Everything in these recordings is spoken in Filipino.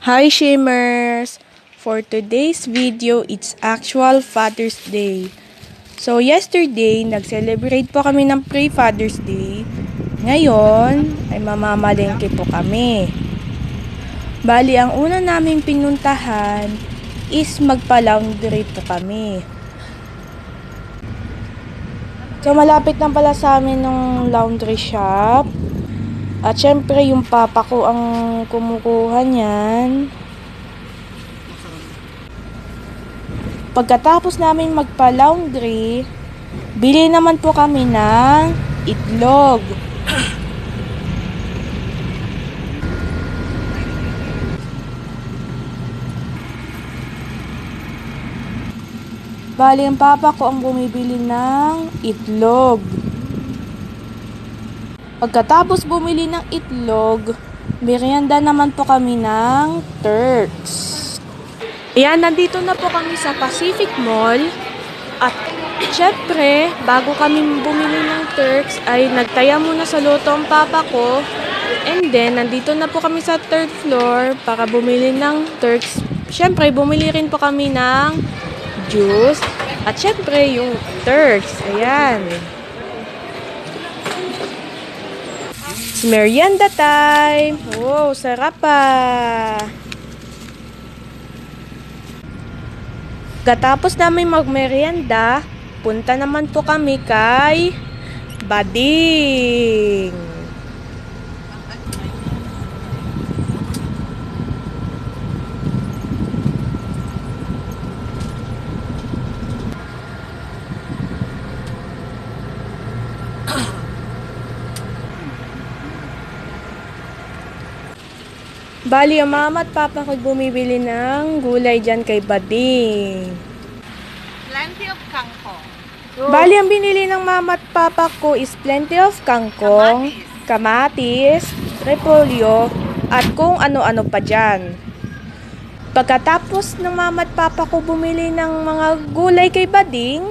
Hi Shimmers! For today's video, it's actual Father's Day. So yesterday, nag-celebrate po kami ng pre-Father's Day. Ngayon, ay mamamalengke po kami. Bali, ang una naming pinuntahan is magpa-laundry po kami. So malapit lang pala sa amin ng laundry shop. At syempre, yung papa ko ang kumukuha niyan. Pagkatapos namin magpa-laundry, bili naman po kami ng itlog. Bali, ang papa ko ang bumibili ng itlog. Pagkatapos bumili ng itlog, merienda naman po kami ng Turks. Ayan, nandito na po kami sa Pacific Mall. At syempre, bago kami bumili ng Turks, ay nagtaya muna sa loto ang papa ko. And then, nandito na po kami sa third floor para bumili ng Turks. Syempre, bumili rin po kami ng juice. At syempre, yung Turks. Ayan. Merienda time! Wow, sarap pa! Katapos namin magmerienda, punta naman po kami kay Bading. Bali, ang mama at papa ko bumibili ng gulay dyan kay Bading. Plenty of kangkong. Bali, ang binili ng mama at papa ko is plenty of kangkong, kamatis, repolyo, at kung ano-ano pa dyan. Pagkatapos ng mama at papa ko bumili ng mga gulay kay Bading,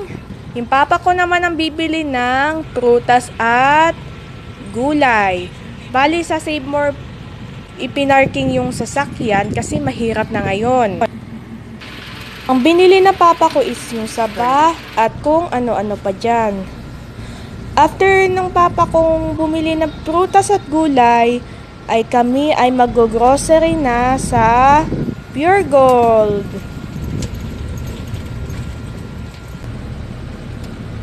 yung papa ko naman ang bibili ng prutas at gulay. Bali, sa Save More ipinarking yung sasakyan kasi mahirap na ngayon. Ang binili na papa ko is yung saba at kung ano-ano pa dyan. After ng papa kong bumili ng prutas at gulay, ay kami ay mag-grocery na sa Pure Gold.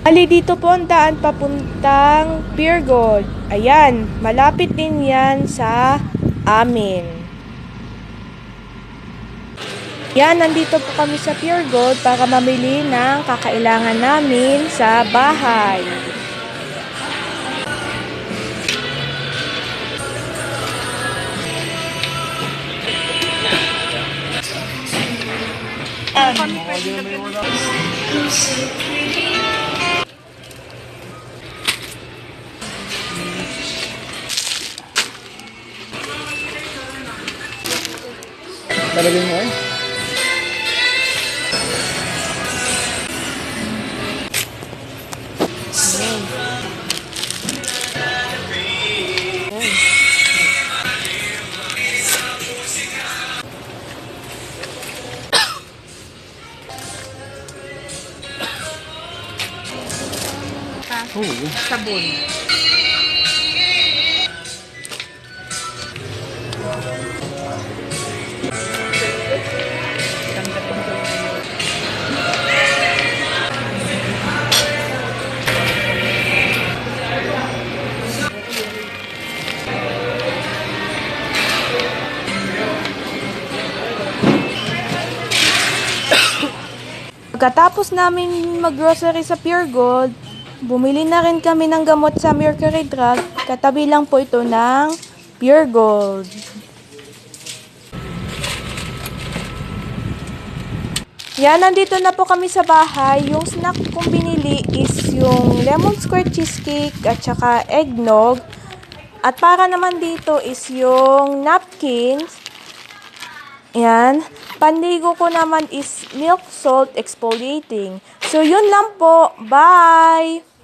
Bali, dito po ang daan papuntang Pure Gold. Ayan, malapit din yan sa amin. Yan, nandito po kami sa Pure Gold para mamili ng kakailangan namin sa bahay. Talagyan mo eh. Sabon. Pagkatapos namin mag-grocery sa Pure Gold, bumili na rin kami ng gamot sa Mercury Drug. Katabi lang po ito ng Pure Gold. Yan, nandito na po kami sa bahay. Yung snack kong binili is yung lemon square cheesecake at saka eggnog. At para naman dito is yung napkins. Yan. Panligo ko naman is milk salt exfoliating. So, yun lang po. Bye!